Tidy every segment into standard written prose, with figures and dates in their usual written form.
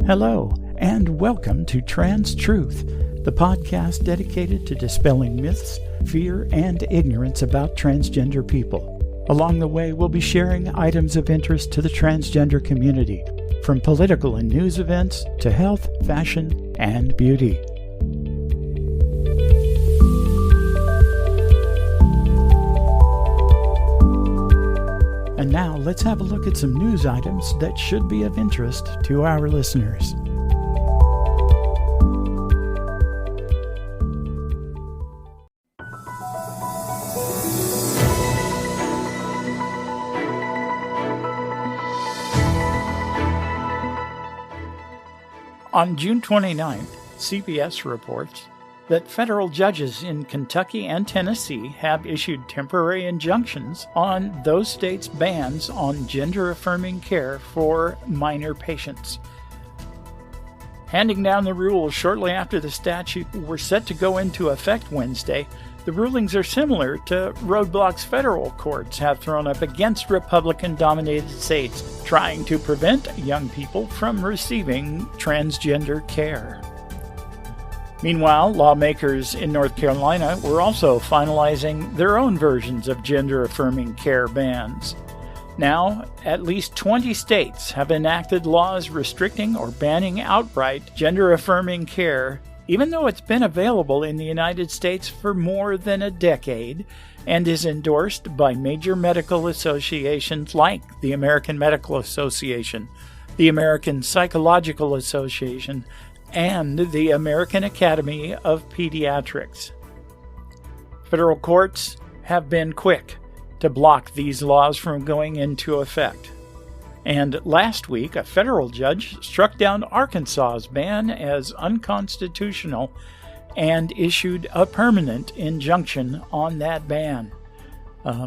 Hello, and welcome to Trans Truth, the podcast dedicated to dispelling myths, fear, and ignorance about transgender people. Along the way, we'll be sharing items of interest to the transgender community, from political and news events to health, fashion, and beauty. And now, let's have a look at some news items that should be of interest to our listeners. On June 29th, CBS reports that federal judges in Kentucky and Tennessee have issued temporary injunctions on those states' bans on gender-affirming care for minor patients. Handing down the rules shortly after the statute were set to go into effect Wednesday, the rulings are similar to roadblocks federal courts have thrown up against Republican-dominated states trying to prevent young people from receiving transgender care. Meanwhile, lawmakers in North Carolina were also finalizing their own versions of gender-affirming care bans. Now, at least 20 states have enacted laws restricting or banning outright gender-affirming care, even though it's been available in the United States for more than a decade and is endorsed by major medical associations like the American Medical Association, the American Psychological Association, and the American Academy of Pediatrics. Federal courts have been quick to block these laws from going into effect. And last week, a federal judge struck down Arkansas's ban as unconstitutional and issued a permanent injunction on that ban.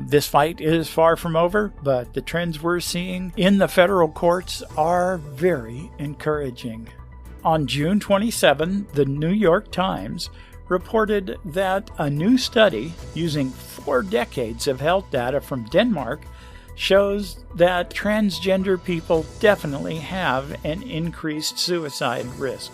This fight is far from over, but the trends we're seeing in the federal courts are very encouraging. On June 27, the New York Times reported that a new study using 4 decades of health data from Denmark shows that transgender people definitely have an increased suicide risk.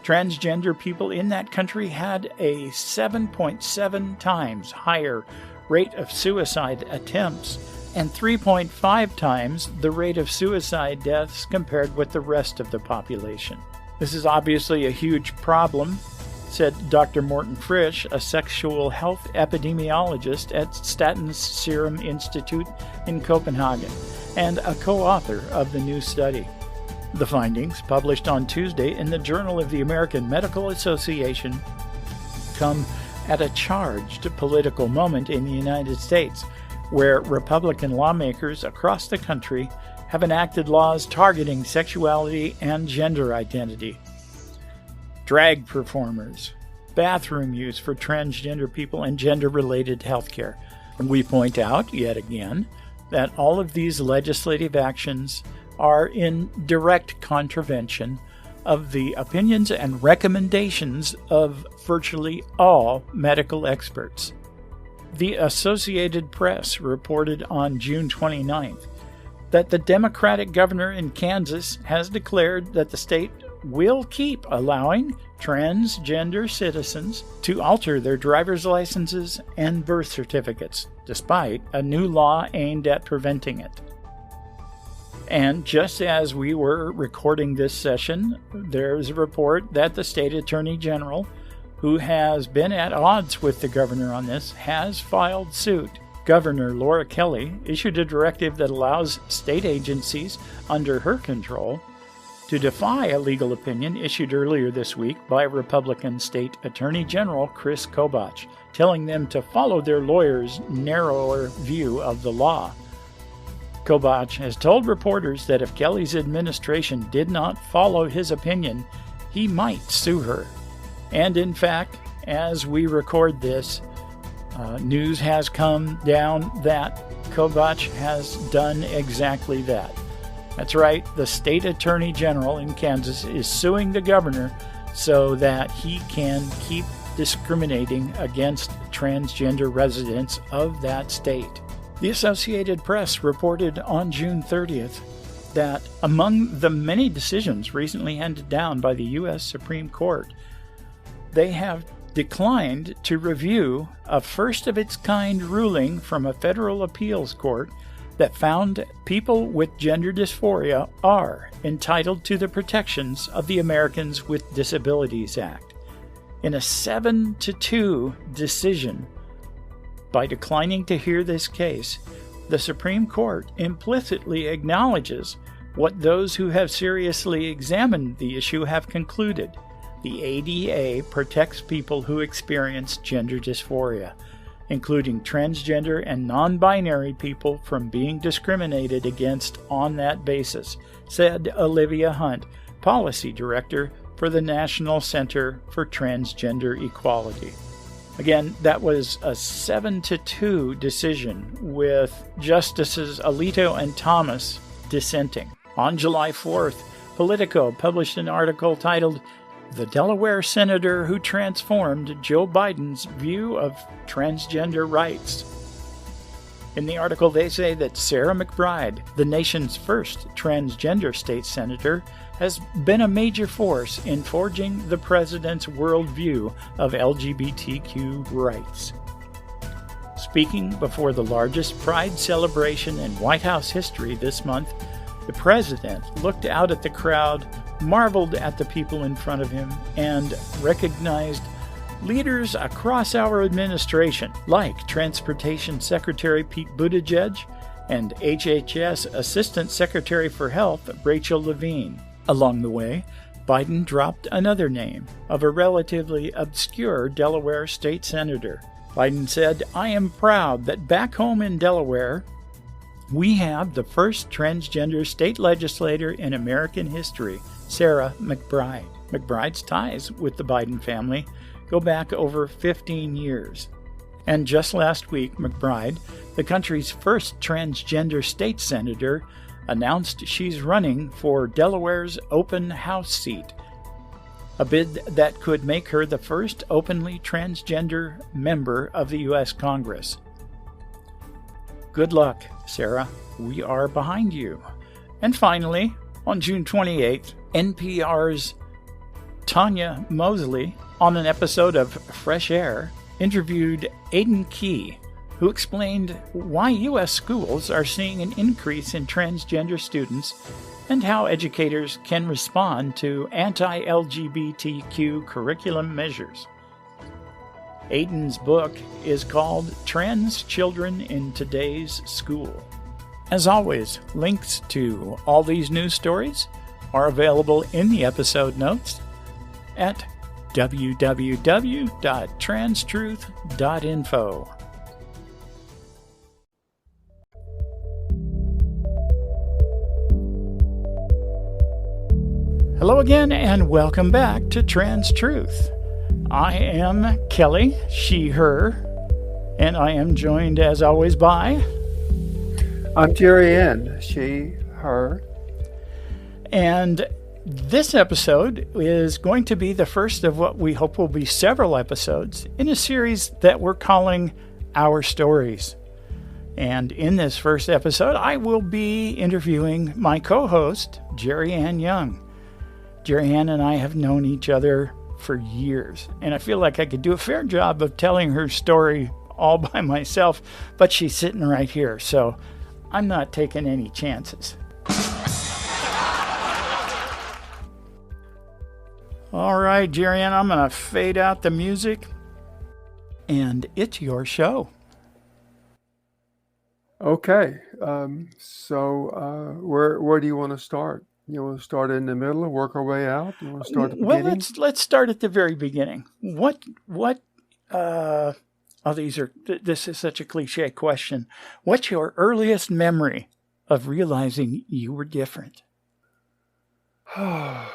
Transgender people in that country had a 7.7 times higher rate of suicide attempts and 3.5 times the rate of suicide deaths compared with the rest of the population. This is obviously a huge problem, said Dr. Morten Frisch, a sexual health epidemiologist at Statens Serum Institute in Copenhagen, and a co-author of the new study. The findings, published on Tuesday in the Journal of the American Medical Association, come at a charged political moment in the United States, where Republican lawmakers across the country have enacted laws targeting sexuality and gender identity. Drag performers, bathroom use for transgender people, and gender-related healthcare. And we point out, yet again, that all of these legislative actions are in direct contravention of the opinions and recommendations of virtually all medical experts. The Associated Press reported on June 29th that the Democratic governor in Kansas has declared that the state will keep allowing transgender citizens to alter their driver's licenses and birth certificates, despite a new law aimed at preventing it. And just as we were recording this session, there's a report that the state attorney general, who has been at odds with the governor on this, has filed suit. Governor Laura Kelly issued a directive that allows state agencies under her control to defy a legal opinion issued earlier this week by Republican State Attorney General Chris Kobach, telling them to follow their lawyer's narrower view of the law. Kobach has told reporters that if Kelly's administration did not follow his opinion, he might sue her. And in fact, as we record this, news has come down that Kobach has done exactly that. That's right, the state attorney general in Kansas is suing the governor so that he can keep discriminating against transgender residents of that state. The Associated Press reported on June 30th that among the many decisions recently handed down by the U.S. Supreme Court, they have declined to review a first-of-its-kind ruling from a federal appeals court that found people with gender dysphoria are entitled to the protections of the Americans with Disabilities Act. In a 7-2 decision, by declining to hear this case, the Supreme Court implicitly acknowledges what those who have seriously examined the issue have concluded. The ADA protects people who experience gender dysphoria, including transgender and non-binary people, from being discriminated against on that basis, said Olivia Hunt, Policy Director for the National Center for Transgender Equality. Again, that was a 7-2 decision, with Justices Alito and Thomas dissenting. On July 4th, Politico published an article titled "The Delaware Senator Who Transformed Joe Biden's View of Transgender Rights." In the article, they say that Sarah McBride, the nation's first transgender state senator, has been a major force in forging the president's worldview of LGBTQ rights. Speaking before the largest Pride celebration in White House history this month, the president looked out at the crowd, marveled at the people in front of him, and recognized leaders across our administration, like Transportation Secretary Pete Buttigieg and HHS Assistant Secretary for Health Rachel Levine. Along the way, Biden dropped another name of a relatively obscure Delaware state senator. Biden said, "I am proud that back home in Delaware, we have the first transgender state legislator in American history, Sarah McBride." McBride's ties with the Biden family go back over 15 years. And just last week, McBride, the country's first transgender state senator, announced she's running for Delaware's open House seat, a bid that could make her the first openly transgender member of the U.S. Congress. Good luck, Sarah. We are behind you. And finally, on June 28th, NPR's Tanya Mosley, on an episode of Fresh Air, interviewed Aidan Key, who explained why U.S. schools are seeing an increase in transgender students and how educators can respond to anti-LGBTQ curriculum measures. Aidan's book is called Trans Children in Today's School. As always, links to all these news stories are available in the episode notes at www.transtruth.info. Hello again, and welcome back to Trans Truth. I am Kelly, she, her, and I am joined, as always, by... I'm Jeri Ann, she, her. And this episode is going to be the first of what we hope will be several episodes in a series that we're calling Our Stories. And in this first episode, I will be interviewing my co-host, Jeri Ann Young. Jeri Ann and I have known each other for years, and I feel like I could do a fair job of telling her story all by myself, but she's sitting right here, so I'm not taking any chances. All right, Jeri Ann, I'm going to fade out the music, and it's your show. Okay, so where do you want to start? You want to start in the middle and work our way out? You want to start at the beginning? Well, let's start at the very beginning. This is such a cliche question. What's your earliest memory of realizing you were different? That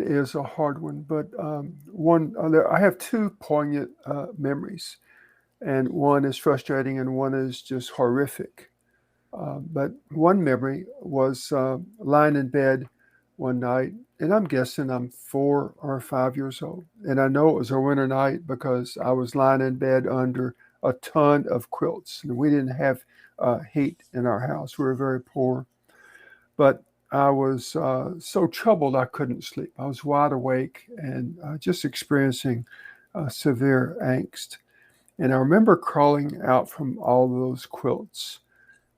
is a hard one, but I have two poignant memories, and one is frustrating and one is just horrific. But one memory was lying in bed one night, and I'm guessing I'm 4 or 5 years old. And I know it was a winter night because I was lying in bed under a ton of quilts. And we didn't have heat in our house. We were very poor. But I was so troubled I couldn't sleep. I was wide awake and just experiencing severe angst. And I remember crawling out from all those quilts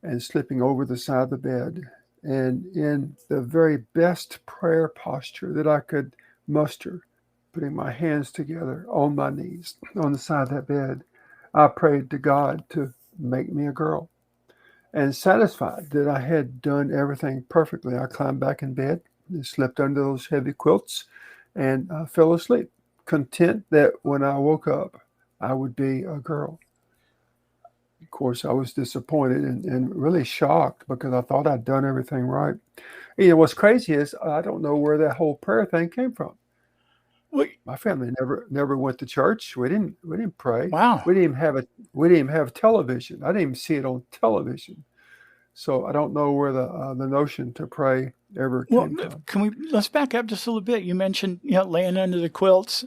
and slipping over the side of the bed. And in the very best prayer posture that I could muster, putting my hands together on my knees on the side of that bed, I prayed to God to make me a girl. And satisfied that I had done everything perfectly, I climbed back in bed and slept under those heavy quilts and fell asleep, content that when I woke up, I would be a girl. Of course, I was disappointed and really shocked because I thought I'd done everything right. What's crazy is I don't know where that whole prayer thing came from. Well, My family never went to church. We didn't pray. wow. We didn't even have television. I didn't even see it on television. So I don't know where the notion to pray ever Well, came from. let's back up just a little bit. You mentioned laying under the quilts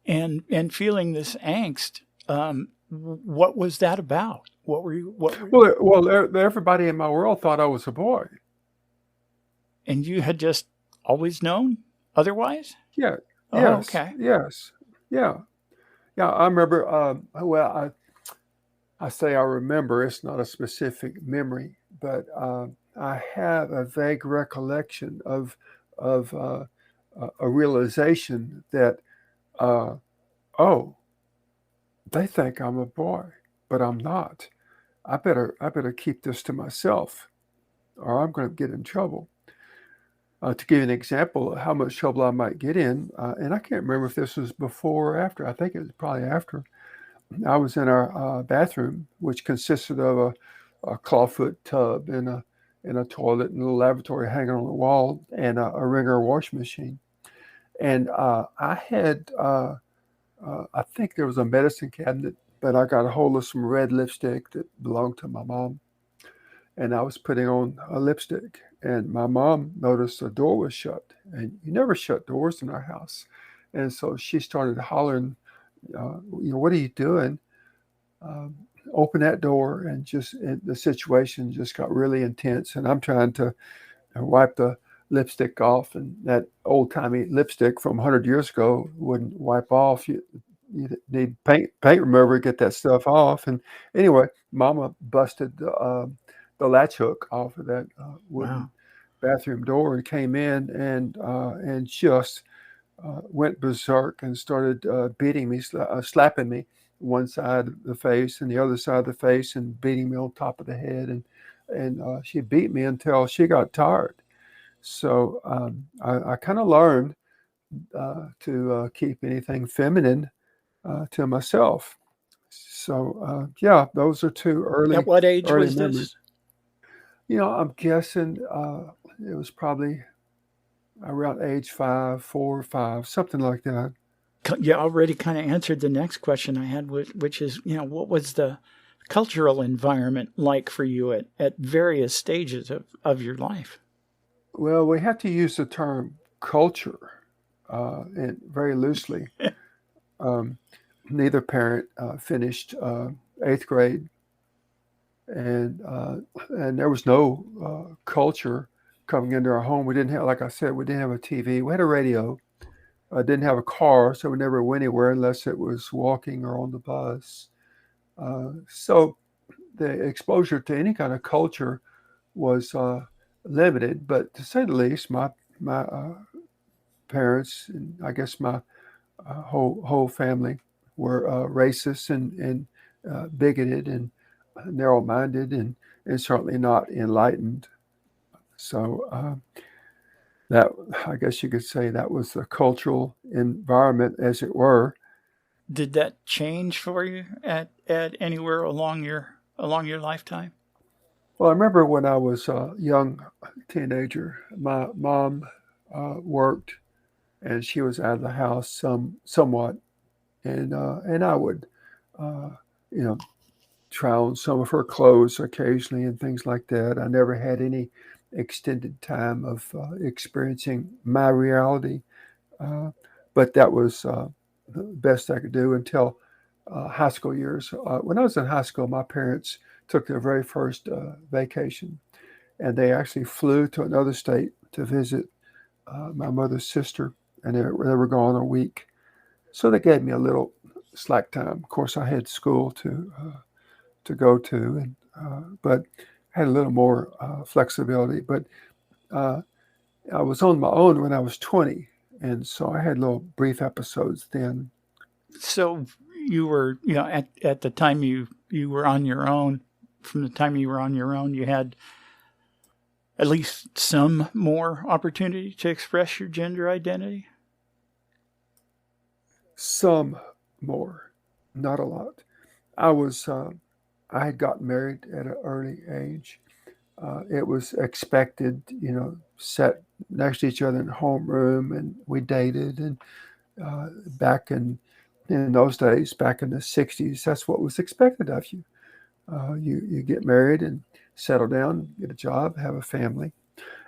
and feeling this angst. What was that about? What were you? Well, everybody in my world thought I was a boy. And you had just always known otherwise? Yeah. Oh, Yes. okay. Yes. Yeah. Yeah. I remember. Well, I say I remember. It's not a specific memory, but I have a vague recollection of a realization that oh, they think I'm a boy, but I'm not. I better keep this to myself, or I'm going to get in trouble. To give you an example of how much trouble I might get in, and I can't remember if this was before or after. I think it was probably after. I was in our bathroom, which consisted of a clawfoot tub and a toilet and a little lavatory hanging on the wall and a Ringer wash machine. And I had, I think there was a medicine cabinet, but I got a hold of some red lipstick that belonged to my mom. And I was putting on a lipstick, and my mom noticed the door was shut. And you never shut doors in our house. And so she started hollering, what are you doing? Open that door, and the situation just got really intense. And I'm trying to wipe the lipstick off, and that old timey lipstick from 100 years ago wouldn't wipe off. You need paint remover to get that stuff off. And anyway, Mama busted the latch hook off of that wooden bathroom door and came in and just went berserk and started beating me, slapping me one side of the face and the other side of the face, and beating me on top of the head. And she beat me until she got tired. So I kind of learned to keep anything feminine to myself. So yeah, those are two At what age early was memories. this? I'm guessing it was probably around age 5, 4 or 5, something like that. You already kind of answered the next question I had, which is, what was the cultural environment like for you at various stages of your life? Well, we have to use the term culture and very loosely. Neither parent finished 8th grade, and there was no culture coming into our home. We didn't have, like I said, we didn't have a TV. We had a radio. Didn't have a car, so we never went anywhere unless it was walking or on the bus. So the exposure to any kind of culture was limited. But to say the least, my parents, and I guess my whole family, were racist and bigoted and narrow-minded and certainly not enlightened. So that, I guess you could say, that was the cultural environment, as it were. Did that change for you at anywhere along your lifetime? Well, I remember when I was a young teenager, my mom worked, and she was out of the house somewhat, and I would, you know, try on some of her clothes occasionally and things like that. I never had any extended time of experiencing my reality, but that was the best I could do until high school years. When I was in high school, my parents took their very first vacation, and they actually flew to another state to visit my mother's sister, and they were gone a week. So they gave me a little slack time. Of course, I had school to go to, and but had a little more flexibility. But uh, I was on my own when I was 20, and so I had little brief episodes then. So you were, at the time you were on your own. From the time you were on your own, you had at least some more opportunity to express your gender identity. Some more, not a lot. I was I had gotten married at an early age. It was expected, sat next to each other in the homeroom, and we dated. And back in those days, back in the '60s, that's what was expected of you. You get married and settle down, get a job, have a family.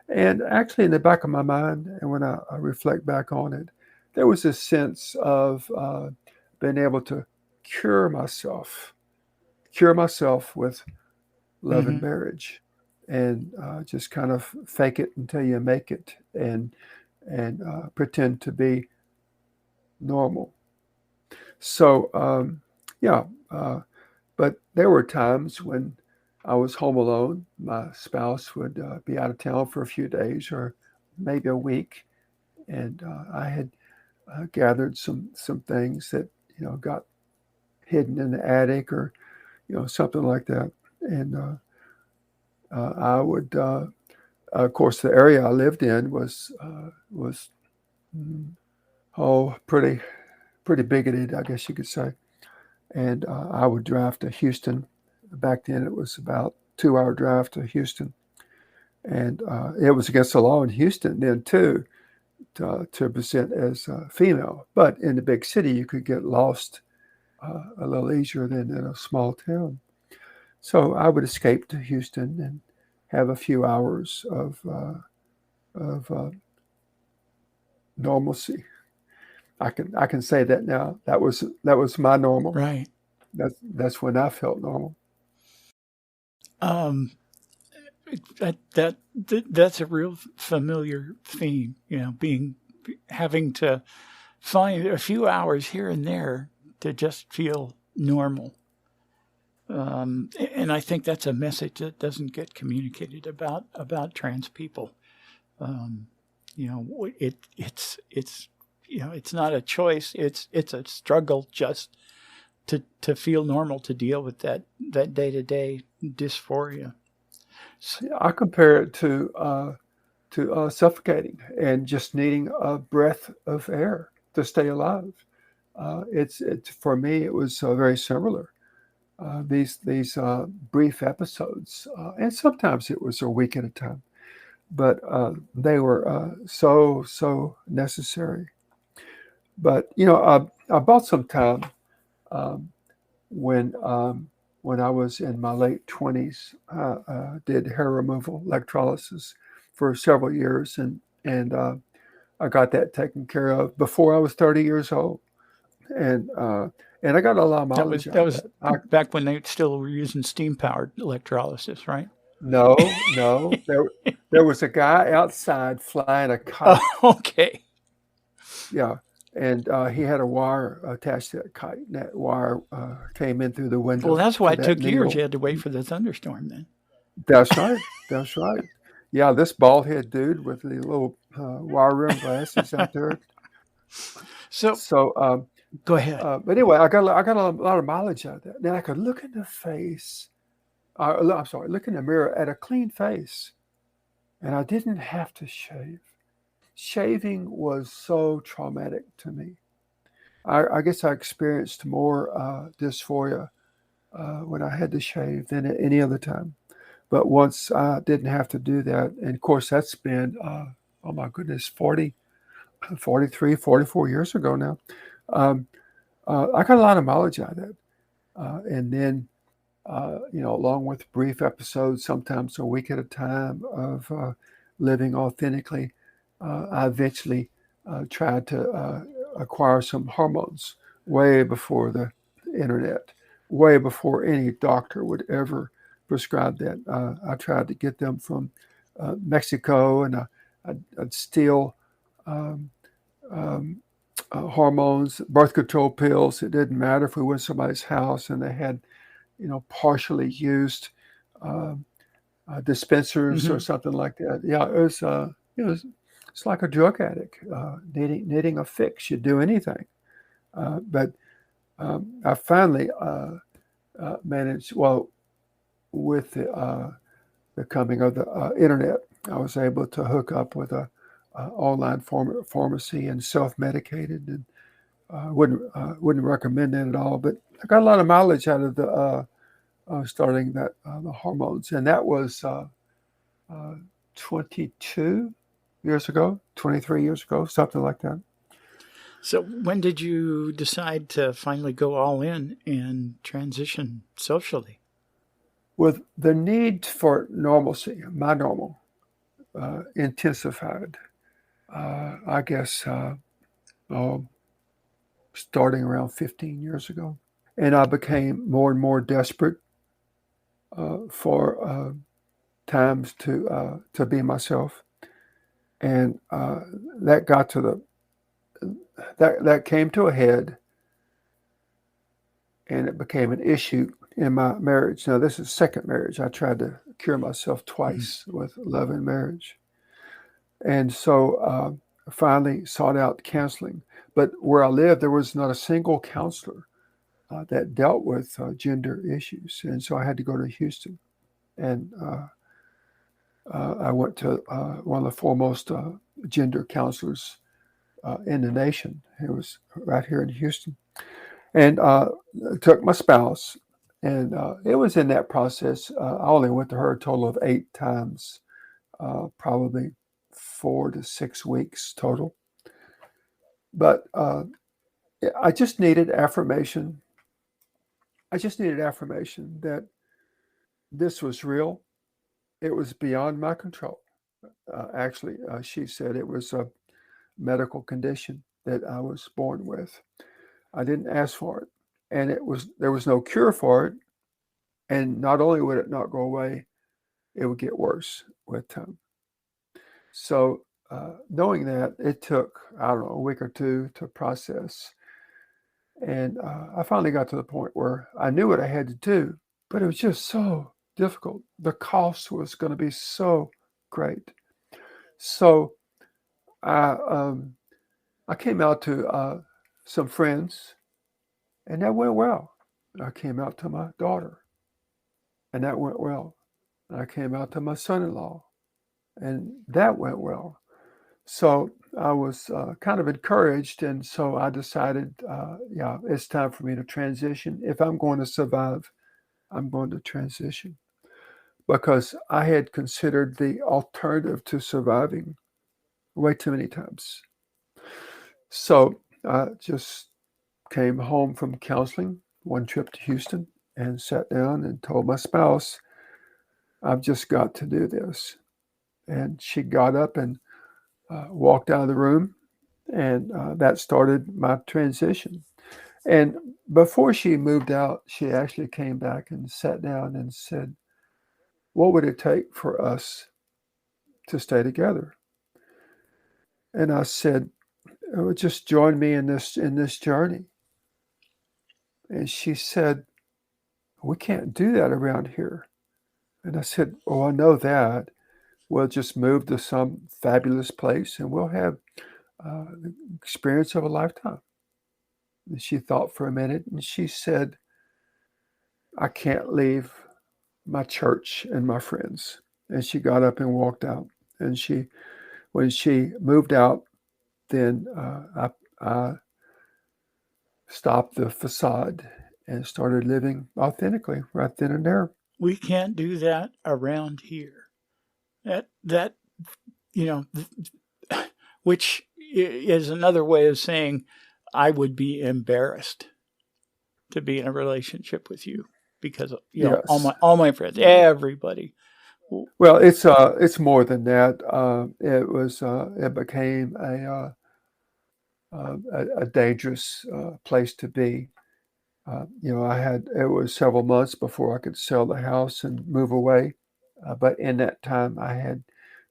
And actually, in the back of my mind, and when I reflect back on it, there was a sense of being able to cure myself with love and Mm-hmm. marriage, and just kind of fake it until you make it, and pretend to be normal. So yeah, but there were times when I was home alone. My spouse would be out of town for a few days or maybe a week, and I had gathered some things that got hidden in the attic or something like that, and I would. Of course, the area I lived in was mm, pretty bigoted, I guess you could say. And I would drive to Houston. Back then, it was about 2 hour drive to Houston, and it was against the law in Houston then too to present as female. But in the big city, you could get lost a little easier than in a small town. So I would escape to Houston and have a few hours of normalcy. I can say that now. That was my normal. Right. That's when I felt normal. Um, that's a real familiar theme. Having to find a few hours here and there to just feel normal. And I think that's a message that doesn't get communicated about trans people. Um, it's not a choice. It's a struggle just to feel normal, to deal with that day to day dysphoria. I compare it to suffocating and just needing a breath of air to stay alive. It's for me. It was very similar. These brief episodes, and sometimes it was a week at a time, but they were so necessary. But I bought some time um, when when I was in my late 20s. Did hair removal, electrolysis, for several years, and I got that taken care of before I was 30 years old, and I got a lot of That was mileage out that of was that. back when they still were using steam powered electrolysis, right? No, no, there was a guy outside flying a Oh, kite. okay. Yeah, and he had a wire attached to that kite. And that wire came in through the Well, window that's why to it that took years. You needle. had to wait for the thunderstorm then. That's right. That's right. Yeah, this bald head dude with the little wire rim glasses out there. So So, go ahead. but anyway, I got a lot of mileage out of that. Then I could look in the face. I'm sorry, look in the mirror at a clean face, and I didn't have to shave. Shaving was so traumatic to me. I guess I experienced more dysphoria when I had to shave than at any other time. But once I didn't have to do that, and of course that's been, oh my goodness, 40, 43, 44 years ago now, um, I got a lot of mileage out of that. And then, along with brief episodes, sometimes a week at a time of living authentically, I eventually tried to acquire some hormones way before the internet, way before any doctor would ever prescribe that. I tried to get them from Mexico, and I'd steal um, um, hormones, birth control pills. It didn't matter if we went to somebody's house and they had, partially used um, dispensers or Mm-hmm. something like that. Yeah, it's like a drug addict needing a fix. You'd do anything. But I finally managed, well, with the coming of the internet, I was able to hook up with a online pharmacy and self-medicated, and wouldn't recommend it at all. But I got a lot of mileage out of the starting that the hormones, and that was 22 years ago, 23 years ago, something like that. So when did you decide to finally go all in and transition socially? With the need for normalcy, my normal intensified. I guess oh, starting around 15 years ago, and I became more and more desperate for times to be myself, and that got to the that came to a head, and it became an issue in my marriage. Now, this is second marriage. I tried to cure myself twice with love and marriage. And so finally sought out counseling. But where I lived, there was not a single counselor that dealt with gender issues. And so I had to go to Houston. And I went to one of the foremost gender counselors in the nation. It was right here in Houston. And took my spouse. And it was in that process. I only went to her a total of 8 times, probably 4 to 6 weeks total. But I just needed affirmation. I just needed affirmation that this was real. It was beyond my control. Actually, she said it was a medical condition that I was born with. I didn't ask for it, and there was no cure for it. And not only would it not go away, it would get worse with time. So knowing that, it took, I don't know, a week or two to process. And I finally got to the point where I knew what I had to do, but it was just so difficult. The cost was going to be so great. So I, um, I came out to some friends, and that went well. I came out to my daughter, and that went well. I came out to my son-in-law, and that went well. So I was kind of encouraged, and so I decided, yeah, it's time for me to transition. If I'm going to survive, I'm going to transition, because I had considered the alternative to surviving way too many times. So I just came home from counseling, one trip to Houston, and sat down and told my spouse, I've just got to do this. And she got up and walked out of the room, and that started my transition. And before she moved out, she actually came back and sat down and said, what would it take for us to stay together? And I said, oh, just join me in this journey. And she said, we can't do that around here. And I said, oh, I know that. We'll just move to some fabulous place, and we'll have the experience of a lifetime. And she thought for a minute, and she said, I can't leave my church and my friends. And she got up and walked out. And when she moved out, then I stopped the facade and started living authentically right then and there. We can't do that around here. That you know, which is another way of saying I would be embarrassed to be in a relationship with you, because Yes. all my friends, everybody. Well, it's more than that. It became a dangerous place to be. it was several months before I could sell the house and move away. But in that time, I had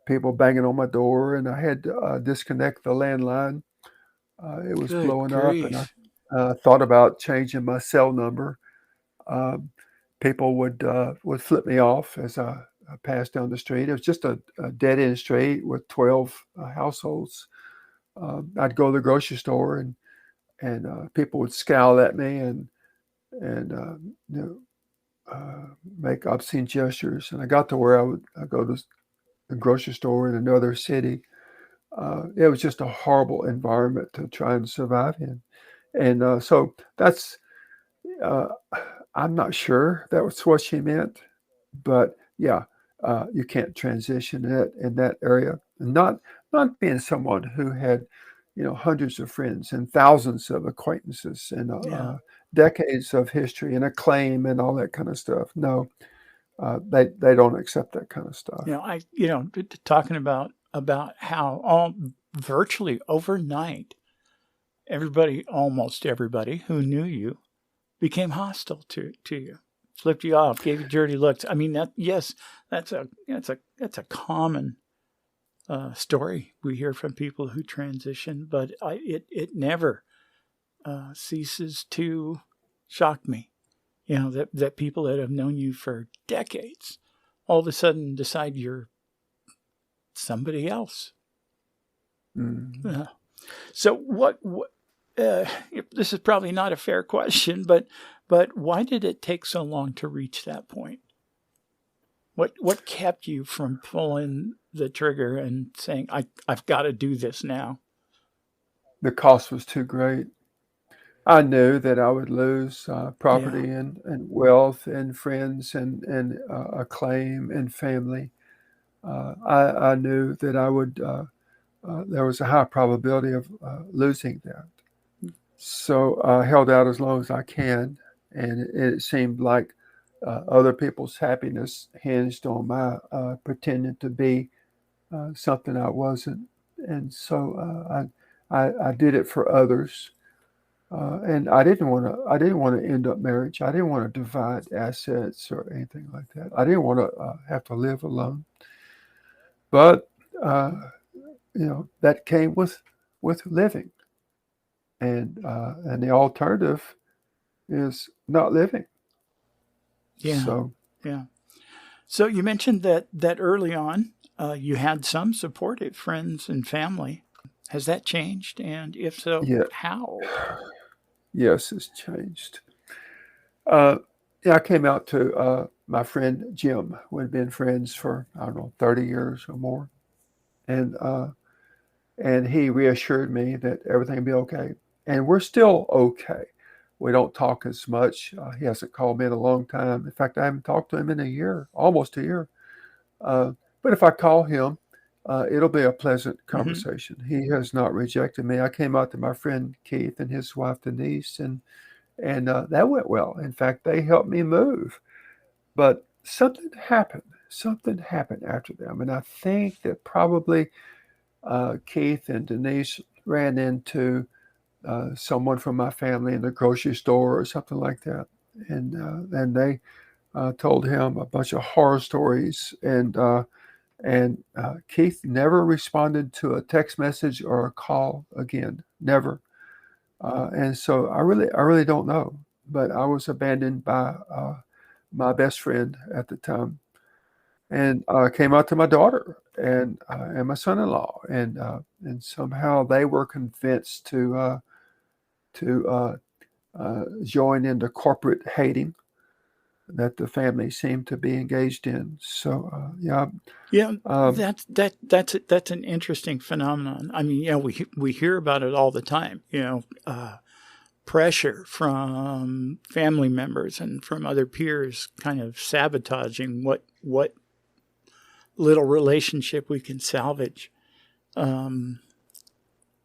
people banging on my door, and I had to disconnect the landline. It was Good blowing up, and I grief. thought about changing my cell number. Um, People would flip me off as I passed down the street. It was just a dead end street with 12 households. I'd go to the grocery store, and people would scowl at me and you know, make obscene gestures. And I got to where I'd go to the grocery store in another city. It was just a horrible environment to try and survive in. And so that's, uh, I'm not sure that was what she meant, but yeah, you can't transition it in that area. And not being someone who had, hundreds of friends and thousands of acquaintances and Yeah. decades of history and acclaim and all that kind of stuff. No, they don't accept that kind of stuff. Talking about how all virtually overnight, almost everybody who knew you became hostile to you, flipped you off, gave you dirty looks. I mean, that's a common story we hear from people who transition, but it never ceases to shock me. That people that have known you for decades all of a sudden decide you're somebody else. Mm. So what this is probably not a fair question, but why did it take so long to reach that point? What kept you from pulling the trigger and saying, I've got to do this now? The cost was too great. I knew that I would lose Yeah. property and wealth and friends and acclaim and family. I knew that I would. There was a high probability of losing that. So I held out as long as I can, and it seemed like other people's happiness hinged on my pretending to be something I wasn't, and so I did it for others. And I didn't want to. I didn't want to end up marriage. I didn't want to divide assets or anything like that. I didn't want to have to live alone. But uh, that came with living, and the alternative is not living. Yeah. So Yeah. So you mentioned that early on you had some supportive friends and family. Has that changed? And if so, yeah, how? yes, it's changed. Uh, yeah, I came out to my friend Jim. We'd been friends for I don't know 30 years or more, and he reassured me that everything would be okay. And we're still okay. We don't talk as much. He hasn't called me in a long time. In fact, I haven't talked to him in a year, almost a year. Uh, but if I call him, it'll be a pleasant Mm-hmm. conversation. He has not rejected me. I came out to my friend Keith and his wife Denise, and that went well. In fact, they helped me move. But something happened. Something happened after them, and I think that probably Keith and Denise ran into someone from my family in the grocery store or something like that, and they told him a bunch of horror stories, and Keith never responded to a text message or a call again, never. And so I really don't know, but I was abandoned by my best friend at the time, and came out to my daughter and my son-in-law, and somehow they were convinced to join in the corporate hating that the family seemed to be engaged in. So yeah, Yeah, um, that's an interesting phenomenon. I mean, we hear about it all the time. Pressure from family members and from other peers, kind of sabotaging what little relationship we can salvage. Um,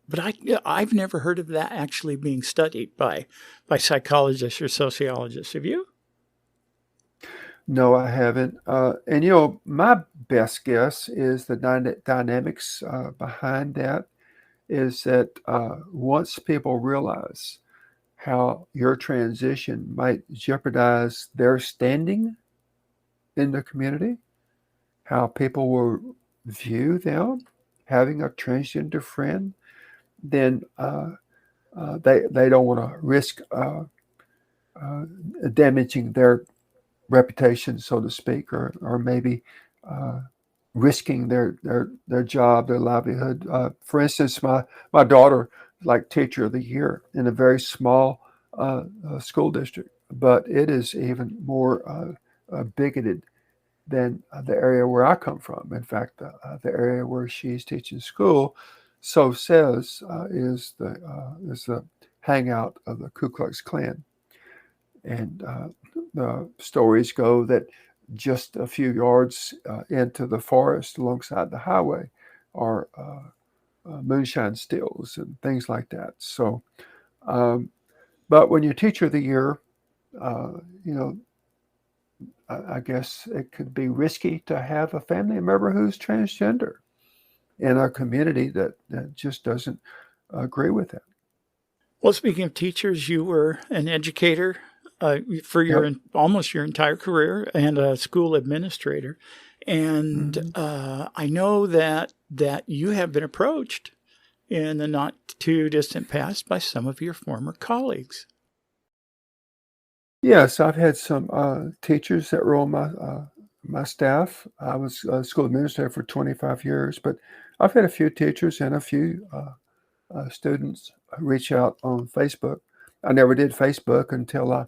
but I've never heard of that actually being studied by psychologists or sociologists. Have you? no, I haven't. And my best guess is the dynamics behind that is that once people realize how your transition might jeopardize their standing in the community, how people will view them having a transgender friend, then they don't want to risk damaging their reputation, so to speak, or maybe uh, risking their job, their livelihood. For instance, my daughter, like teacher of the year in a very small school district, but it is even more bigoted than the area where I come from. In fact, the area where she's teaching school, so says, is the hangout of the Ku Klux Klan. And the stories go that just a few yards into the forest alongside the highway are moonshine stills and things like that. So, but when you're teacher of the year, you know, I guess it could be risky to have a family member who's transgender in a community that just doesn't agree with that. Well, speaking of teachers, you were an educator for Yep. almost your entire career and a school administrator. And Mm-hmm. I know that you have been approached in the not too distant past by some of your former colleagues. Yes, I've had some teachers that were on my staff. I was a school administrator for 25 years, but I've had a few teachers and a few students reach out on Facebook. I never did Facebook until I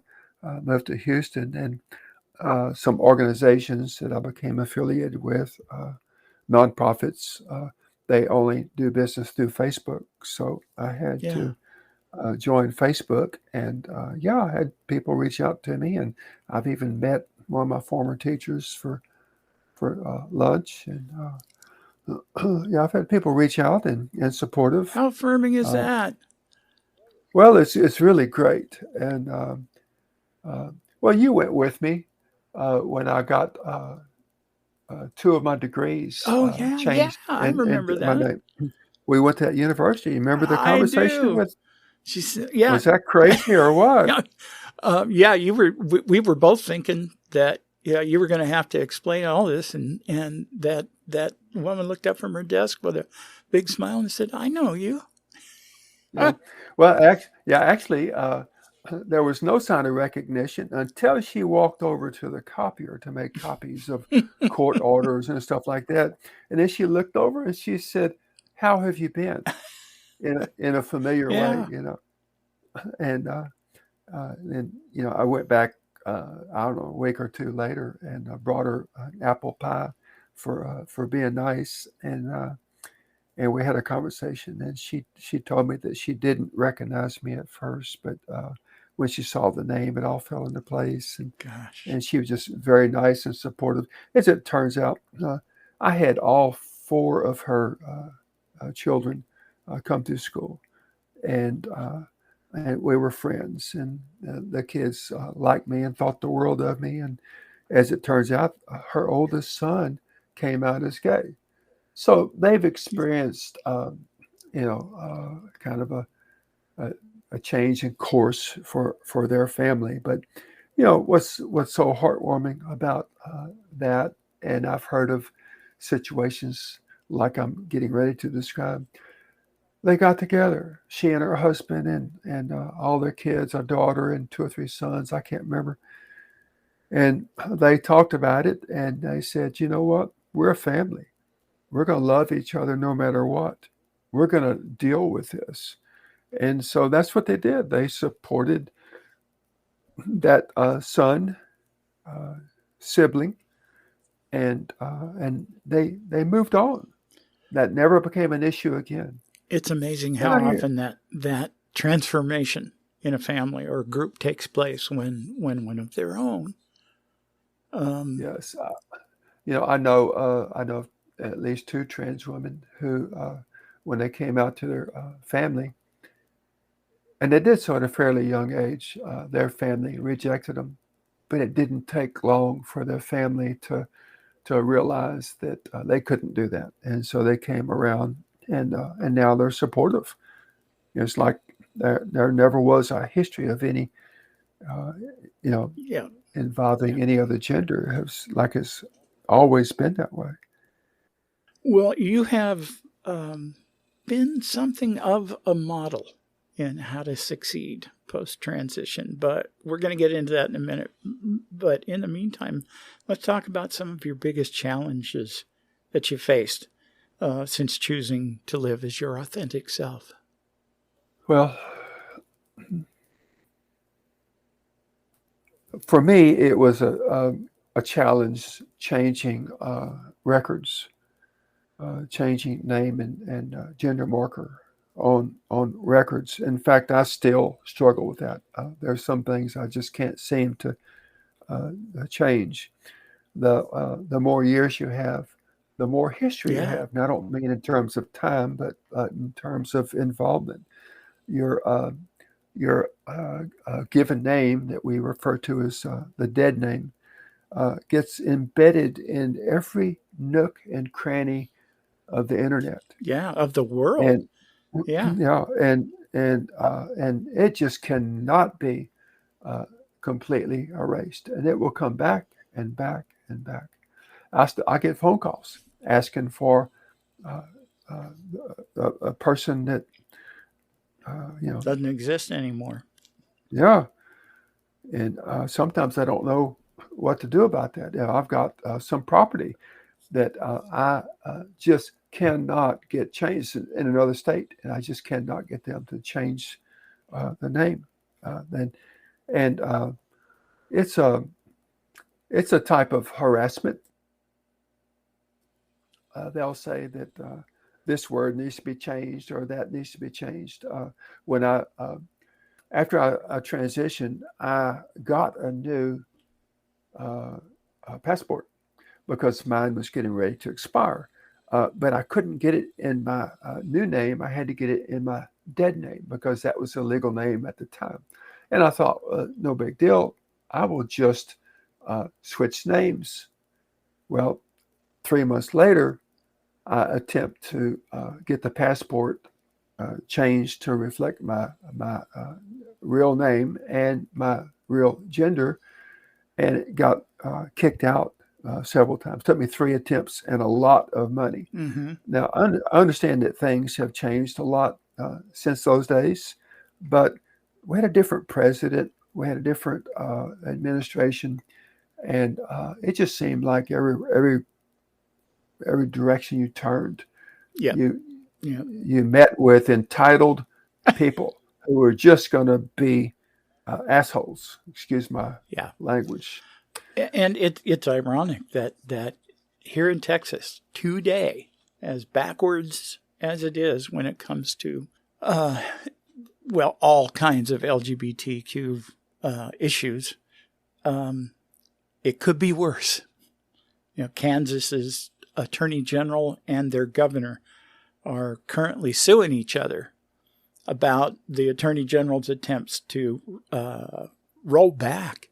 moved to Houston, and some organizations that I became affiliated with, nonprofits, they only do business through Facebook. So I had Yeah. to joined Facebook, and yeah, I had people reach out to me, and I've even met one of my former teachers for lunch, and yeah, I've had people reach out and supportive. How affirming is Uh, that? well, it's really great, and well, you went with me when I got two of my degrees Oh, yeah. Yeah. changed I and remember my that. name. We went to that university. You remember the I conversation do. with? She said, yeah. Was that crazy or what? Yeah. Yeah. We were both thinking that, yeah, you were going to have to explain all this. And that woman looked up from her desk with a big smile and said, I know you. Yeah. Well, actually, there was no sign of recognition until she walked over to the copier to make copies of court orders and stuff like that. And then she looked over and she said, "How have you been?" In a familiar way, Yeah. you know. And then I went back. I don't know, a week or two later, and brought her an apple pie for being nice, and we had a conversation, and she told me that she didn't recognize me at first, but when she saw the name, it all fell into place, Gosh. and she was just very nice and supportive. As it turns out, I had all four of her children come to school, and we were friends, and the kids liked me and thought the world of me. And as it turns out, her oldest son came out as gay. So they've experienced, kind of a, a change in course for their family. But what's so heartwarming about that, and I've heard of situations like I'm getting ready to describe. They got together, she and her husband, and all their kids, a daughter and two or three sons, I can't remember. And they talked about it, and they said, you know what, we're a family. We're going to love each other no matter what. We're going to deal with this. And so that's what they did. They supported that son, uh, sibling, and they moved on. That never became an issue again. It's amazing And how I hear, often that transformation in a family or a group takes place when one of their own. Um, yes, I know at least two trans women who, when they came out to their family, and they did so at a fairly young age, their family rejected them, but it didn't take long for their family to realize that they couldn't do that, and so they came around, and now they're supportive. It's like There never was a history of any, uh, you know, Yeah. involving any other gender. It's always been that way. Well, you have been something of a model in how to succeed post transition, but we're going to get into that in a minute. But in the meantime, let's talk about some of your biggest challenges that you faced since choosing to live as your authentic self. Well, for me, it was a challenge changing records, changing name and gender marker on records. In fact, I still struggle with that. There's some things I just can't seem to change. The more years you have, the more history you Yeah. have. And I don't mean in terms of time, but in terms of involvement. Your given name that we refer to as the dead name gets embedded in every nook and cranny of the internet, Yeah. Of the world. and Yeah. yeah, and it just cannot be uh, completely erased, and it will come back and back and back. I get phone calls asking for uh, a person that Doesn't exist anymore. yeah, and sometimes I don't know what to do about that. I've got some property that I just cannot get changed in another state, and I just cannot get them to change the name. And it's a type of harassment. They'll say that this word needs to be changed or that needs to be changed. When after I transitioned, I got a new passport because mine was getting ready to expire. But I couldn't get it in my new name. I had to get it in my dead name because that was a legal name at the time. And I thought, no big deal. I will just switch names. Well, 3 months later, I attempt to get the passport changed to reflect my real name and my real gender, and it got kicked out several times. It took me 3 attempts and a lot of money. Mm-hmm. Now, I understand that things have changed a lot since those days, but we had a different president, we had a different administration, and it just seemed like every direction you turned, Yeah. you Yeah. you met with entitled people who were just going to be assholes. Excuse my Yeah. language. And it's ironic that here in Texas today, as backwards as it is when it comes to all kinds of LGBTQ issues, it could be worse. Kansas's attorney general and their governor are currently suing each other about the attorney general's attempts to roll back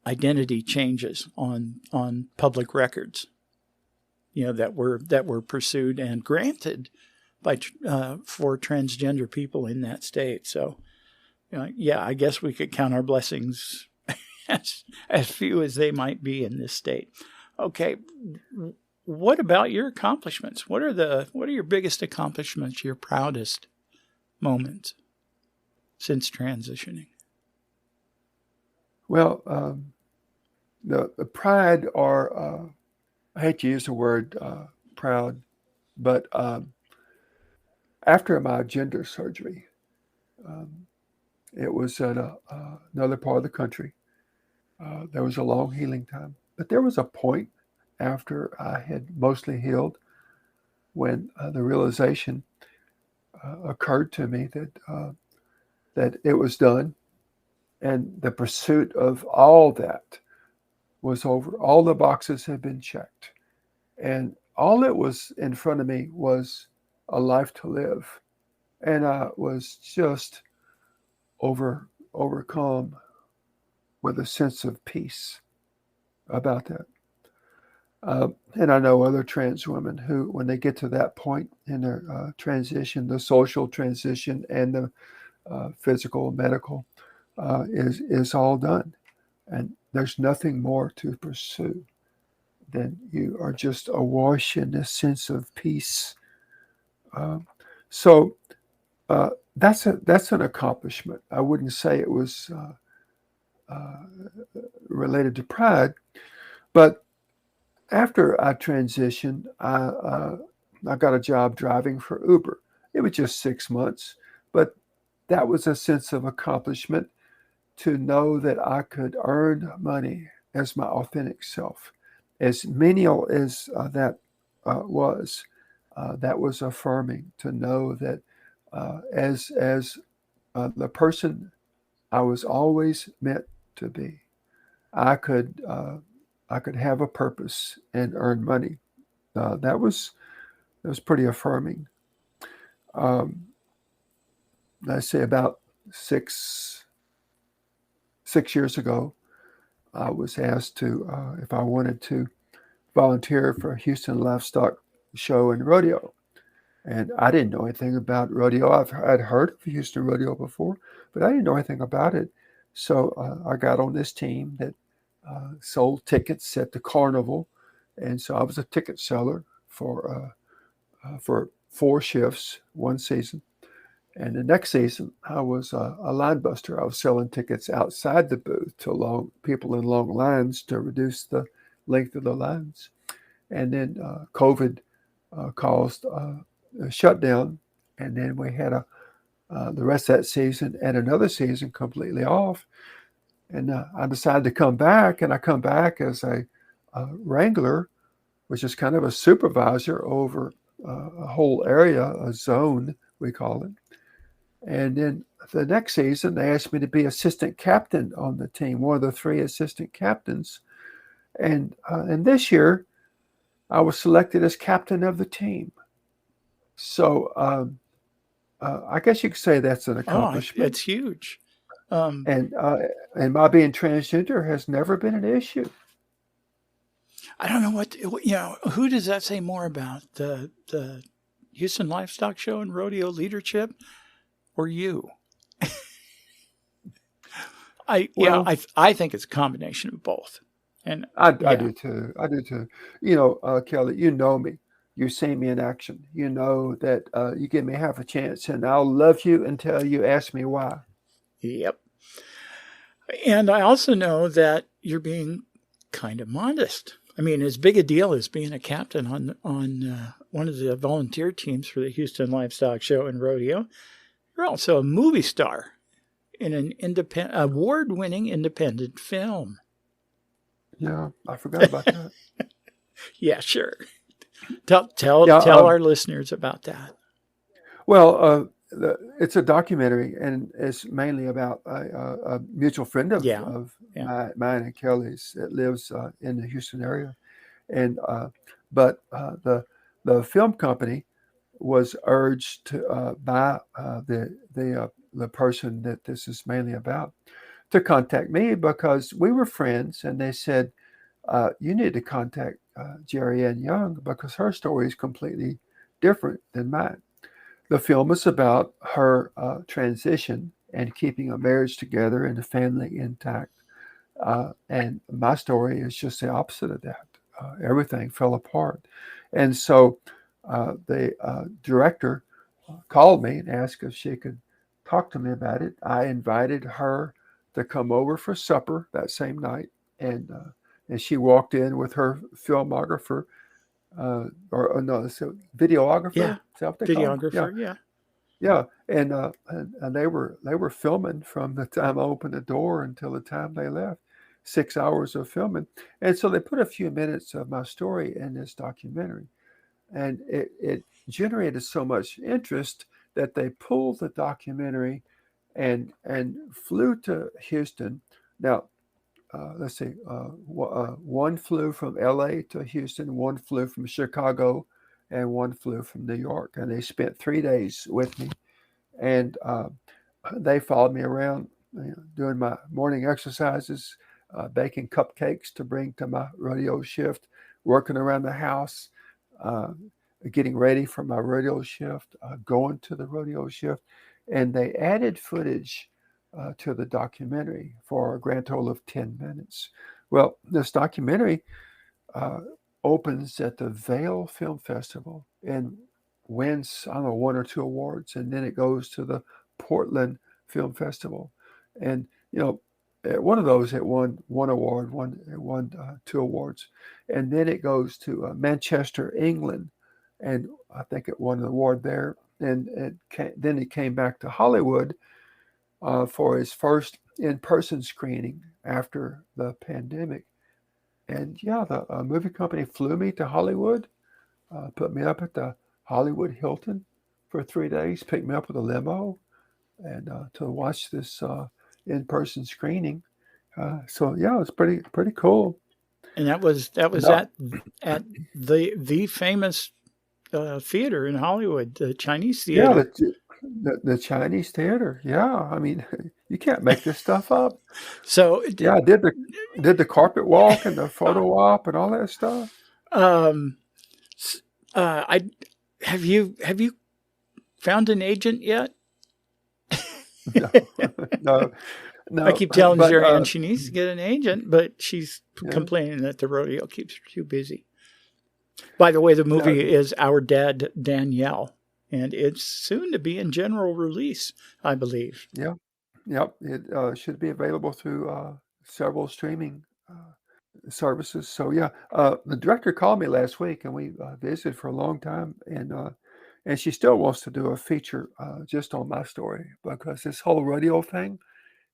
identity changes on public records, that were pursued and granted by for transgender people in that state. So, I guess we could count our blessings as few as they might be in this state. Okay, what about your accomplishments? What are your biggest accomplishments? Your proudest moments since transitioning? Well, the pride, or I hate to use the word proud, but after my gender surgery, it was in another part of the country. There was a long healing time, but there was a point after I had mostly healed when the realization occurred to me that it was done, and the pursuit of all that was over. All the boxes had been checked, and all that was in front of me was a life to live, and I was just overcome with a sense of peace about that. And I know other trans women who, when they get to that point in their transition, the social transition and physical, medical, is all done. And there's nothing more to pursue than you are just awash in this sense of peace. Um, so that's an accomplishment. I wouldn't say it was uh, related to pride, but after I transitioned, I got a job driving for Uber. It was just 6 months, but that was a sense of accomplishment to know that I could earn money as my authentic self. As menial as that was affirming to know that as the person I was always meant to be, I could I could have a purpose and earn money. That was pretty affirming. Um, I say about six 6 years ago, I was asked to if I wanted to volunteer for Houston Livestock Show and Rodeo. And I didn't know anything about rodeo. I'd heard of Houston Rodeo before, but I didn't know anything about it. So I got on this team that sold tickets at the carnival, and so I was a ticket seller for 4 shifts one season. And the next season, I was a line buster. I was selling tickets outside the booth to people in long lines to reduce the length of the lines. And then COVID caused a shutdown, and then we had the rest of that season and another season completely off. And I decided to come back, and I come back as a wrangler, which is kind of a supervisor over a whole area, a zone, we call it. And then the next season, they asked me to be assistant captain on the team, one of the 3 assistant captains. And this year, I was selected as captain of the team. So I guess you could say that's an accomplishment. It's huge. And my being transgender has never been an issue. I don't know who does that say more about? The Houston Livestock Show and Rodeo leadership, or you? I think it's a combination of both. And I do too. I do too. Kelly, you know me. You've seen me in action. You know that you give me half a chance, and I'll love you until you ask me why. Yep. And I also know that you're being kind of modest. I mean, as big a deal as being a captain on one of the volunteer teams for the Houston Livestock Show and Rodeo, you're also a movie star in an award-winning independent film. Yeah, I forgot about that. Yeah, sure. Tell our listeners about that. Well, it's a documentary, and it's mainly about a mutual friend of mine and Kelly's that lives in the Houston area, and but the film company was urged to by the person that this is mainly about to contact me because we were friends, and they said you need to contact Jeri Ann Young because her story is completely different than mine. The film is about her transition and keeping a marriage together and a family intact. And my story is just the opposite of that. Everything fell apart. And so the director called me and asked if she could talk to me about it. I invited her to come over for supper that same night. And she walked in with her filmographer. Videographer. Yeah, videographer. Yeah, and they were filming from the time I opened the door until the time they left. 6 hours of filming, and so they put a few minutes of my story in this documentary, and it generated so much interest that they pulled the documentary and flew to Houston. Now, let's see, one flew from LA to Houston, one flew from Chicago, and one flew from New York. And they spent 3 days with me. And they followed me around doing my morning exercises, baking cupcakes to bring to my rodeo shift, working around the house, getting ready for my rodeo shift, going to the rodeo shift. and they added footage to the documentary for a grand total of 10 minutes. Well, this documentary opens at the Vail Film Festival and wins, I don't know, 1 or 2 awards, and then it goes to the Portland Film Festival, and at one of those it won 1 award, it won 2 awards, and then it goes to Manchester, England, and I think it won an award there, and then it came back to Hollywood for his first in-person screening after the pandemic. And yeah, the movie company flew me to Hollywood, put me up at the Hollywood Hilton for 3 days, picked me up with a limo, and to watch this in-person screening. So yeah, it was pretty cool. And that was at the famous theater in Hollywood, the Chinese theater. Yeah, the Chinese theater. Yeah, I mean, you can't make this stuff up. So yeah, I did the carpet walk and the photo op and all that stuff. Have you found an agent yet? No. I keep telling Jeri Ann she needs to get an agent, but she's complaining that the rodeo keeps her too busy. By the way, the movie is Our Dad, Danielle, and it's soon to be in general release, I believe. Yeah. Yep. It should be available through several streaming services. So yeah, the director called me last week, and we visited for a long time, and she still wants to do a feature just on my story, because this whole rodeo thing,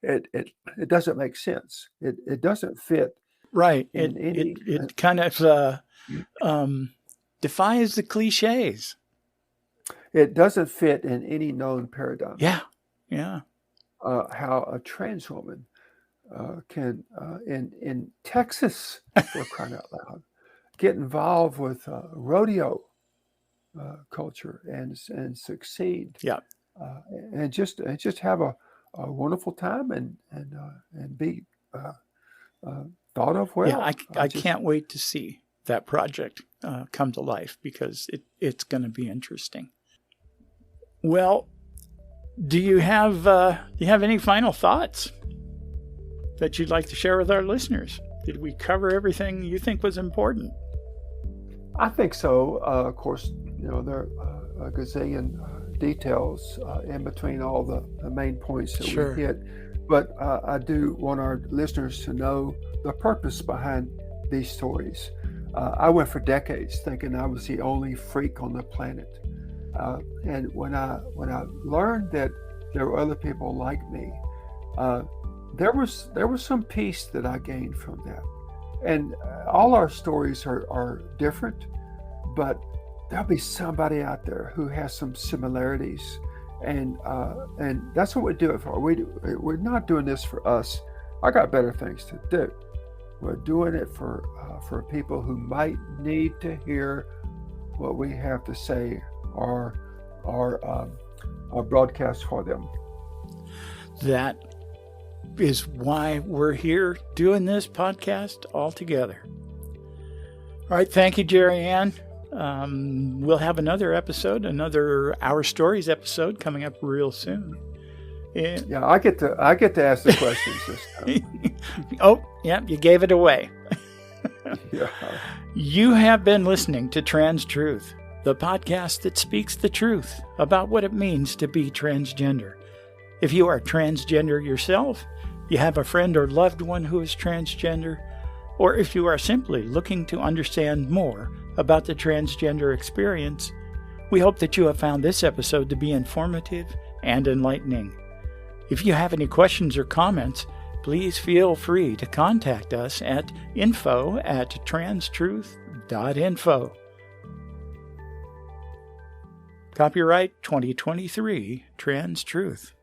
it doesn't make sense. It doesn't fit. Right. It kind of defies the cliches. It doesn't fit in any known paradigm. Yeah. How a trans woman can, in Texas, for crying out loud, get involved with rodeo culture and succeed. Yeah. And just have a wonderful time and be thought of well. Yeah, I can't wait to see that project come to life, because it's going to be interesting. Well, do you have any final thoughts that you'd like to share with our listeners? Did we cover everything you think was important? I think so. Of course, there are a gazillion details in between all the main points that we hit. But I do want our listeners to know the purpose behind these stories. I went for decades thinking I was the only freak on the planet. And when I learned that there were other people like me, there was some peace that I gained from that. And all our stories are different, but there'll be somebody out there who has some similarities, and that's what we do it for. We're not doing this for us. I got better things to do. We're doing it for people who might need to hear what we have to say, or broadcast for them. That is why we're here doing this podcast all together. All right, thank you, Jeri Ann. We'll have another Our Stories episode coming up real soon. Yeah, I get to ask the questions this time. Oh, yeah, you gave it away. Yeah. You have been listening to Trans Truth, the podcast that speaks the truth about what it means to be transgender. If you are transgender yourself, you have a friend or loved one who is transgender, or if you are simply looking to understand more about the transgender experience, we hope that you have found this episode to be informative and enlightening. If you have any questions or comments, please feel free to contact us at info@transtruth.info. Copyright 2023 Trans Truth.